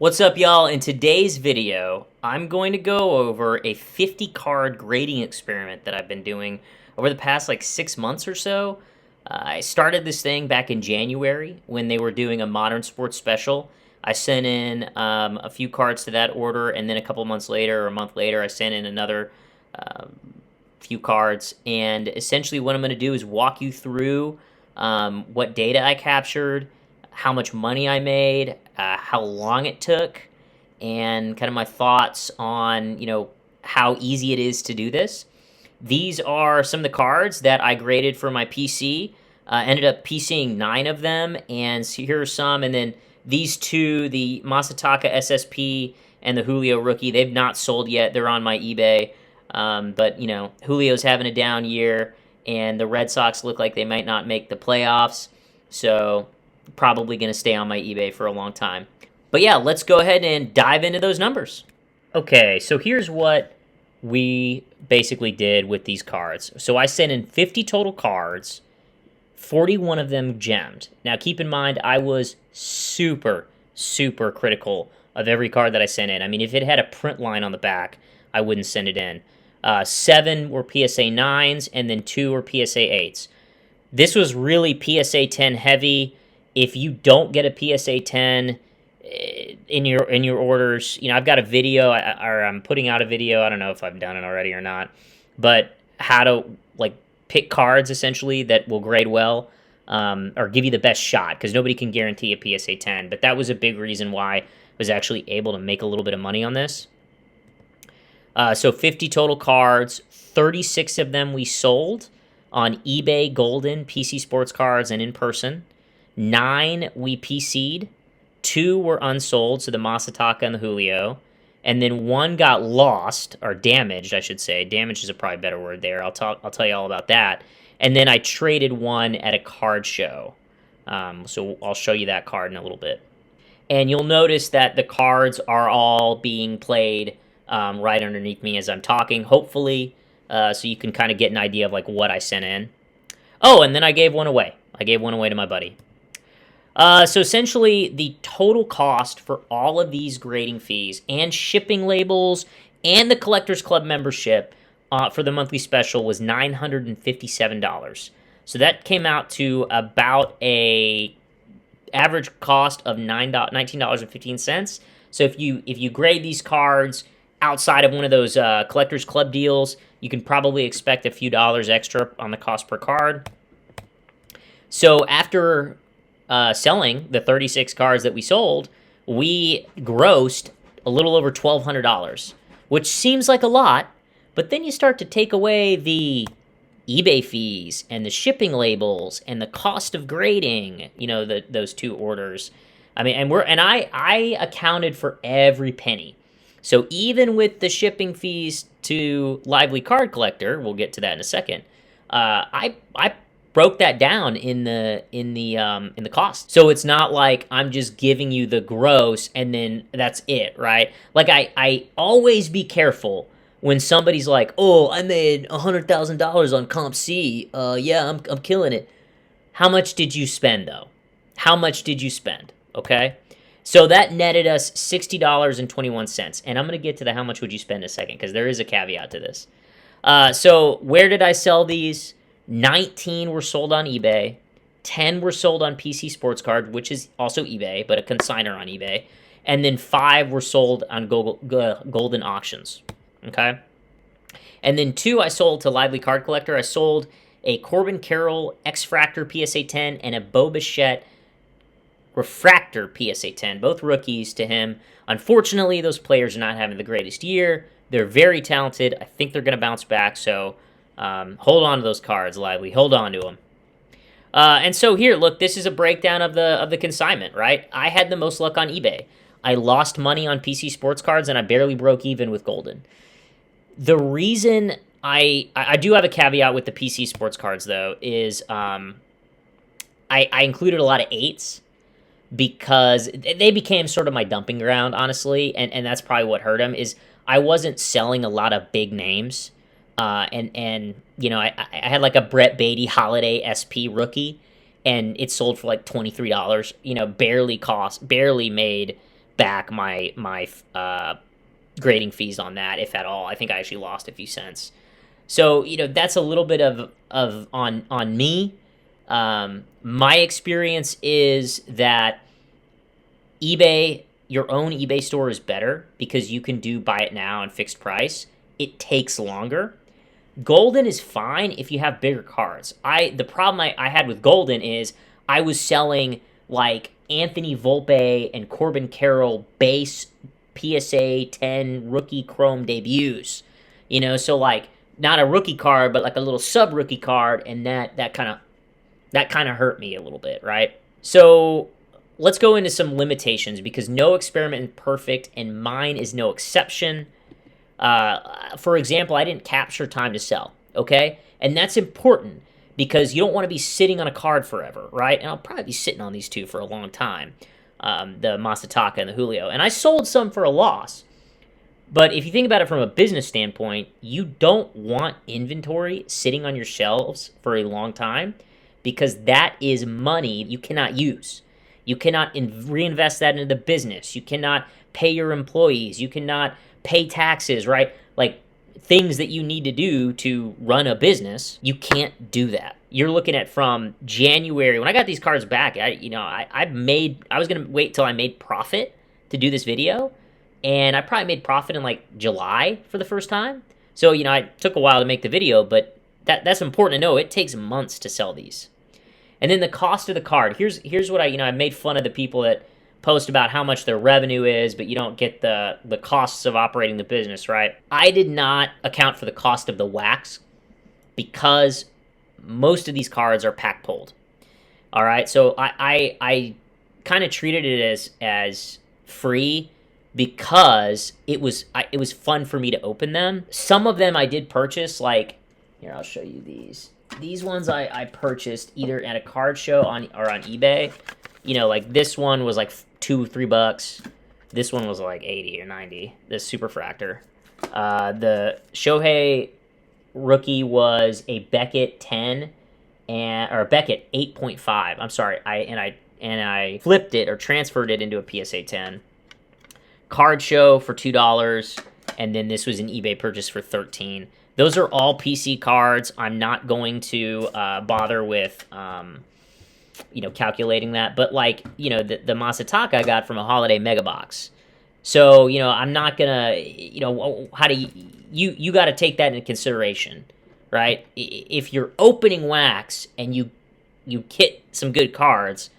What's up, y'all? In today's video, I'm going to go over a 50 card grading experiment that I've been doing over the past like 6 months or so. I started this thing back in January when they were doing a modern sports special. I sent in a few cards to that order, and then a couple months later or a month later, I sent in another few cards. And essentially, what I'm going to do is walk you through what data I captured, how much money I made, how long it took, and kind of my thoughts on, how easy it is to do this. These are some of the cards that I graded for my PC. Ended up PCing 9 of them, and so here are some. And then these two, the Masataka SSP and the Julio rookie, they've not sold yet. They're on my eBay. But, Julio's having a down year, and the Red Sox look like they might not make the playoffs. So probably going to stay on my eBay for a long time. But yeah, let's go ahead and dive into those numbers. Okay, so here's what we basically did with these cards. So I sent in 50 total cards, 41 of them gemmed. Now keep in mind, I was super critical of every card that I sent in. I mean, if it had a print line on the back, I wouldn't send it in. 7 were PSA 9s, and then 2 were PSA 8s. This was really PSA 10 heavy. If you don't get a PSA 10 in your orders, I've got a video, or I'm putting out a video. I don't know if I've done it already or not, but how to pick cards essentially that will grade well, or give you the best shot, because nobody can guarantee a PSA 10. But that was a big reason why I was actually able to make a little bit of money on this. So 50 total cards, 36 of them we sold on eBay, Golden, PC Sports Cards, and in person. 9 we PC'd, 2 were unsold, so the Masataka and the Julio, and then 1 got lost, or damaged, I should say. Damaged is a probably better word there. I'll tell you all about that. And then I traded 1 at a card show. So I'll show you that card in a little bit. And you'll notice that the cards are all being played right underneath me as I'm talking, hopefully, so you can kind of get an idea of what I sent in. Oh, and then I gave 1 away. I gave 1 away to my buddy. So essentially, the total cost for all of these grading fees and shipping labels and the Collectors Club membership for the monthly special was $957. So that came out to about a average cost of $19.15. So if you grade these cards outside of one of those Collectors Club deals, you can probably expect a few dollars extra on the cost per card. So after selling the 36 cards that we sold, we grossed a little over $1,200, which seems like a lot, but then you start to take away the eBay fees and the shipping labels and the cost of grading, those 2 orders. I mean, and I accounted for every penny. So even with the shipping fees to Lively Card Collector, we'll get to that in a second, I broke that down in the cost. So it's not like I'm just giving you the gross and then that's it, right? I always be careful when somebody's like, "Oh, I made $100,000 on Comp C. Yeah, I'm killing it." How much did you spend though? How much did you spend? Okay, so that netted us $60.21, and I'm gonna get to the how much would you spend in a second, because there is a caveat to this. So where did I sell these? 19 were sold on eBay, 10 were sold on PC Sports Card, which is also eBay, but a consignor on eBay, and then 5 were sold on Golden Auctions, okay? And then 2 I sold to Lively Card Collector. I sold a Corbin Carroll X-Fractor PSA 10 and a Bo Bichette Refractor PSA 10, both rookies to him. Unfortunately, those players are not having the greatest year. They're very talented. I think they're going to bounce back, so hold on to those cards, Lively. Hold on to them. And so here, look, this is a breakdown of the consignment, right? I had the most luck on eBay. I lost money on PC Sports Cards, and I barely broke even with Golden. The reason I do have a caveat with the PC Sports Cards, though, is I included a lot of 8s because they became sort of my dumping ground, honestly, and that's probably what hurt them, is I wasn't selling a lot of big names. I had like a Brett Beatty Holiday SP rookie, and it sold for like $23. Barely made back my grading fees on that, if at all. I think I actually lost a few cents. So, that's a little bit of on me. My experience is that your own eBay store is better because you can do buy it now and fixed price. It takes longer. Golden is fine if you have bigger cards. The problem I had with Golden is I was selling like Anthony Volpe and Corbin Carroll base PSA 10 rookie chrome debuts. So like not a rookie card, but like a little sub rookie card, and that kind of hurt me a little bit, right? So let's go into some limitations because no experiment is perfect, and mine is no exception. For example, I didn't capture time to sell, okay? And that's important because you don't want to be sitting on a card forever, right? And I'll probably be sitting on these two for a long time, the Masataka and the Julio. And I sold some for a loss. But if you think about it from a business standpoint, you don't want inventory sitting on your shelves for a long time because that is money you cannot use. You cannot reinvest that into the business. You cannot pay your employees. You cannot pay taxes, right? Like things that you need to do to run a business. You can't do that. You're looking at from January. When I got these cards back, I was going to wait till I made profit to do this video. And I probably made profit in like July for the first time. So, I took a while to make the video, but that's important to know. It takes months to sell these. And then the cost of the card. Here's what I made fun of the people that post about how much their revenue is, but you don't get the costs of operating the business, right? I did not account for the cost of the wax because most of these cards are pack pulled. All right, so I kind of treated it as free because it was fun for me to open them. Some of them I did purchase, like here, I'll show you these. These ones I purchased either at a card show or on eBay. Like this one was like $2-3. This one was like 80 or 90. This Superfractor. The Shohei rookie was a Beckett 10 or a Beckett 8.5. I'm sorry. I flipped it or transferred it into a PSA 10. Card show for $2, and then this was an eBay purchase for $13. Those are all PC cards. I'm not going to bother with calculating that, but like the Masataka I got from a holiday mega box. So I'm not gonna how do you got to take that into consideration, right? If you're opening wax and you hit some good cards,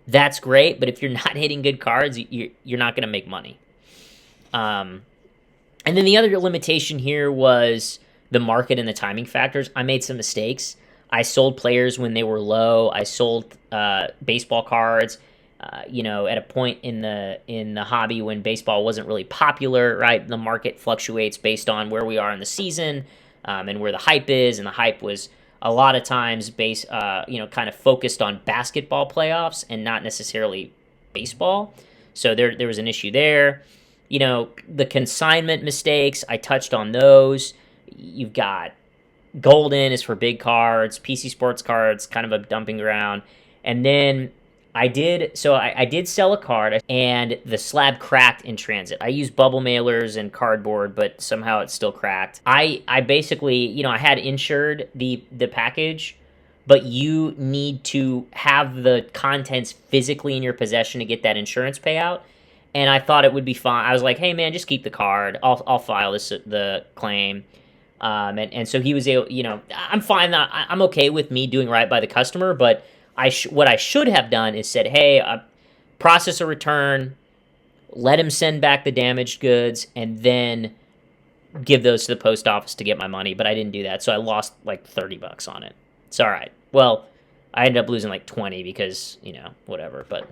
that's great, but if you're not hitting good cards, you're not going to make money. And then the other limitation here was the market and the timing factors. I made some mistakes. I sold players when they were low. I sold baseball cards, at a point in the hobby when baseball wasn't really popular, right? The market fluctuates based on where we are in the season and where the hype is, and the hype was a lot of times kind of focused on basketball playoffs and not necessarily baseball. So there was an issue there. The consignment mistakes, I touched on those. You've got Golden is for big cards, PC Sports cards, kind of a dumping ground. And then I did sell a card, and the slab cracked in transit. I used bubble mailers and cardboard, but somehow it still cracked. I basically, I had insured the package, but you need to have the contents physically in your possession to get that insurance payout. And I thought it would be fine. I was like, hey man, just keep the card. I'll file the claim. And so he was able, I'm fine. I'm okay with me doing right by the customer, but what I should have done is said, hey, process a return, let him send back the damaged goods, and then give those to the post office to get my money. But I didn't do that, so I lost like $30 on it. It's all right. Well, I ended up losing like 20 because, whatever. But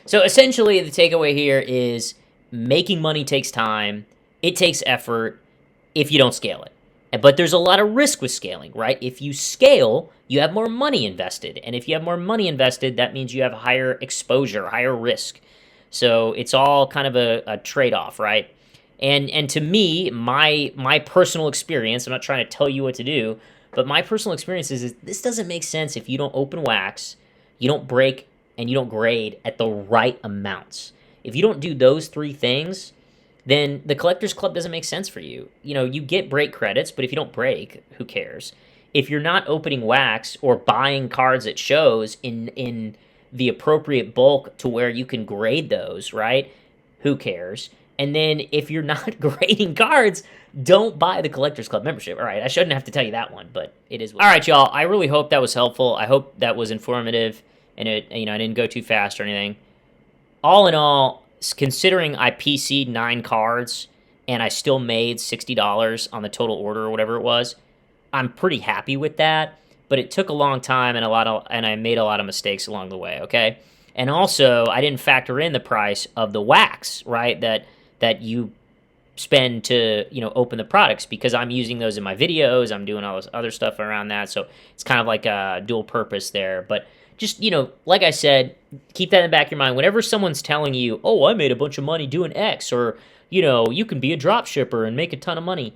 so essentially the takeaway here is making money takes time. It takes effort if you don't scale it. But there's a lot of risk with scaling, right? If you scale, you have more money invested. And if you have more money invested, that means you have higher exposure, higher risk. So it's all kind of a trade-off, right? And to me, my personal experience, I'm not trying to tell you what to do, but my personal experience is this doesn't make sense if you don't open wax, you don't break, and you don't grade at the right amounts. If you don't do those 3 things, then the Collectors Club doesn't make sense for you. You know, you get break credits, but if you don't break, who cares? If you're not opening wax or buying cards at shows in the appropriate bulk to where you can grade those, right? Who cares? And then if you're not grading cards, don't buy the Collectors Club membership. All right, I shouldn't have to tell you that one, but it is. All right, y'all. I really hope that was helpful. I hope that was informative, and I didn't go too fast or anything. All in all, considering I PC'd 9 cards and I still made $60 on the total order or whatever it was, I'm pretty happy with that. But it took a long time and I made a lot of mistakes along the way. Okay, and also I didn't factor in the price of the wax, right? That you spend to open the products, because I'm using those in my videos. I'm doing all this other stuff around that, so it's kind of like a dual purpose there. But just, like I said, keep that in the back of your mind. Whenever someone's telling you, oh, I made a bunch of money doing X, or, you can be a drop shipper and make a ton of money,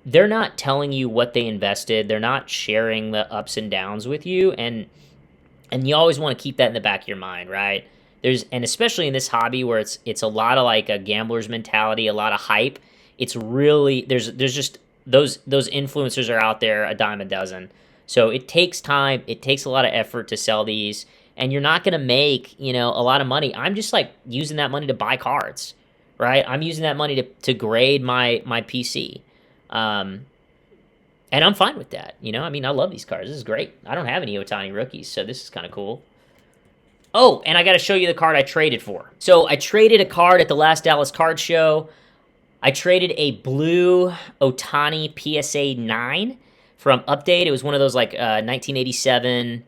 they're not telling you what they invested. They're not sharing the ups and downs with you, and you always want to keep that in the back of your mind, right? And especially in this hobby where it's a lot of like a gambler's mentality, a lot of hype. It's really, there's just those influencers are out there a dime a dozen. So it takes time, it takes a lot of effort to sell these, and you're not going to make, a lot of money. I'm just like using that money to buy cards, right? I'm using that money to grade my PC. And I'm fine with that. I mean, I love these cards. This is great. I don't have any Otani rookies, so this is kind of cool. Oh, and I got to show you the card I traded for. So I traded a card at the last Dallas card show. I traded a blue Otani PSA 9 from Update. It was one of those like 1987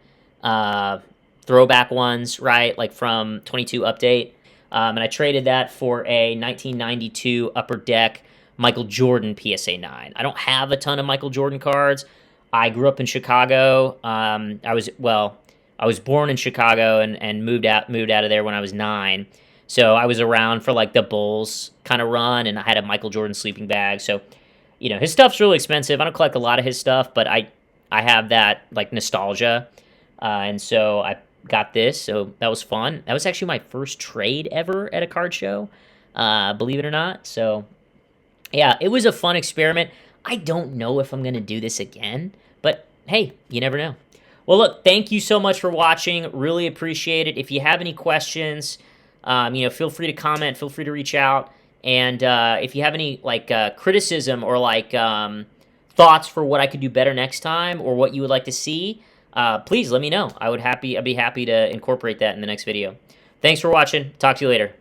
throwback ones, right? Like from 22 Update. And I traded that for a 1992 Upper Deck Michael Jordan PSA 9. I don't have a ton of Michael Jordan cards. I grew up in Chicago. I was born in Chicago and moved out of there when I was 9. So I was around for like the Bulls kind of run, and I had a Michael Jordan sleeping bag. So, his stuff's really expensive. I don't collect a lot of his stuff, but I have that like nostalgia. And so I got this. So that was fun. That was actually my first trade ever at a card show, believe it or not. So yeah, it was a fun experiment. I don't know if I'm going to do this again, but hey, you never know. Well, look, thank you so much for watching. Really appreciate it. If you have any questions, feel free to comment. Feel free to reach out. And if you have any like criticism or like thoughts for what I could do better next time, or what you would like to see, please let me know. I'd be happy to incorporate that in the next video. Thanks for watching. Talk to you later.